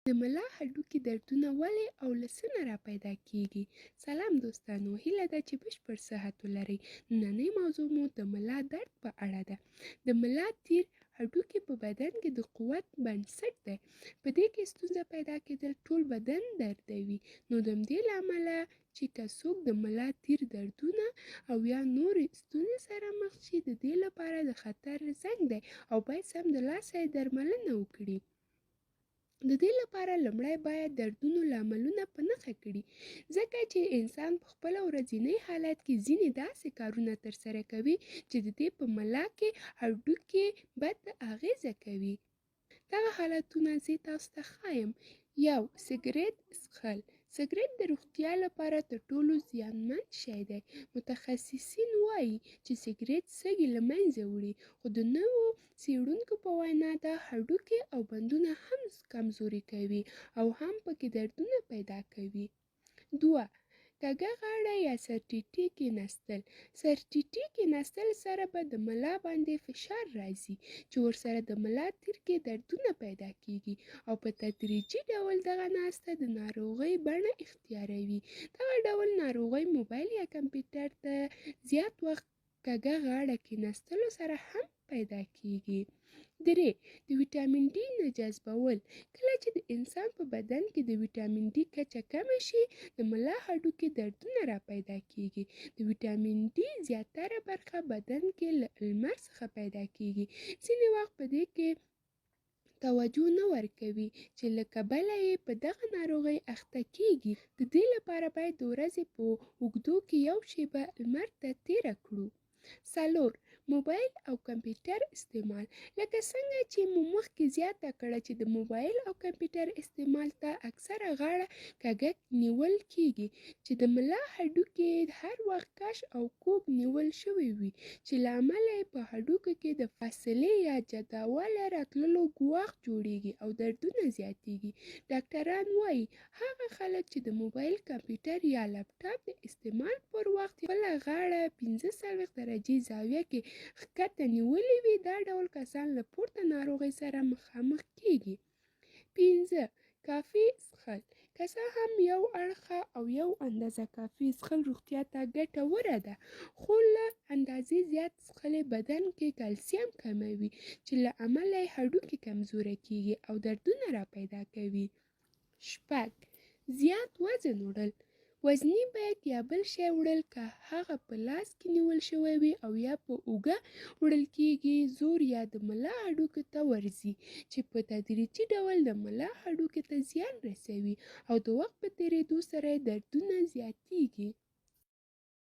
د ملا هډوکي دردونه ولې او له څه نه راپیدا کېږي؟ سلام دوستانو، هیله ده چې بشپړ صحت ولرئ. نننۍ موضوع مو د ملا درد په اړه ده. د ملا تیر هډوکي په بدن کې د قوت بنسټ دی. په دې کې ستونزه پیدا کېدل ټول بدن دردوي. نو د همدې له امله چې که څوک د ملا تیر دردونه او یا نورې ستونزې سره مخ شي، د دې لپاره د خطر زنګ دی او باید سمدلاسه یې درملنه وکړي. د دې لپاره لومړی باید دردونو لاملونه په نښه کړي، ځکه چې انسان په خپل ورځني حالت کې ځینې داسې کارونه ترسره کوي چې د دې په ملا کې هډوکي بد اغیزه کوي. دغه حالتونه زه تاسو ته ښایم. 1. سګرټ څښل. سګرټ د روغتیا لپاره تر ټولو زیانمن شی دی. متخصصین وایي چې سګرټ سږي له منځه وړي، خو د نوو څېړونکو په وینا دا هډوکي او بندونه هم کمزوري کوي او هم پکې دردونه پیدا کوي. 2. کږه غاړه یا سرټیټي کېناستل. سرټیټي کېناستل سره به د ملا باندې فشار راځي چې ورسره د ملا تیر کې دردونه پیدا کېږي او په تدریجي ډول دغه ناسته د ناروغۍ بڼه اختیاروي. دغه ډول ناروغۍ موبایل یا کمپیوټر ته زیات وخت کږه غاړه کېناستلو سره هم پیدا کېږي. 3. د ویټامین ډي نه جذبول. کله چې د انسان په بدن کې د ویټامین ډي کچه کمه شي، د ملا هډوکي دردونه راپیدا کېږي. د ویټامین ډي زیاتره برخه بدن کې له لمر څخه پیدا کېږي. ځینې وخت په دې کې توجه نه ورکوي چې له کبله یې په دغه ناروغۍ اخته کېږي. د دې لپاره باید د ورځې په اوږدو کې یو شیبه لمر ته تېره کړو. 4. موبایل او کمپیوټر استعمال. لکه څنګه چې مو مخکې زیاته کړه چې د موبایل او کمپیوټر استعمال ته اکثره غاړه کږه نیول کېږي، چې د ملا هډوکي هر وخت کش او کوږ نیول شوي وي، چې له امله یې په هډوکو کې د فاصلې یا جداواله راتللو ګواښ جوړېږي او دردونه زیاتېږي. ډاکټران وایي هغه خلک چې د موبایل، کمپیوټر یا لپټاپ د استعمال پر وخت خپله غاړه 45 درجې زاویه کې ښکته نیولې وي، دا ډول کسان له پورته ناروغۍ سره مخامخ کېږي. 5. کافي څښل. که څه هم یو اړخه او یو اندازه کافي څښل روغتیا ته ګټوره ده، خو له اندازې زیات څښل بدن کې کلسیم کموي، چې له امله یې هډوکي کمزوری کېږي او دردونه راپیدا کوي. 6. زیات وزن وړل. وزني بیګ یا بل شی وړل، که هغه په لاس کې نیول شوی وي او یا په اوږه وړل کېږي، زور یا د ملا هډوکو ته ورځي، چې په تدریجي ډول د ملا هډوکو ته زیان رسوي او د وخت په تېرېدو سره دردونه زیاتېږي.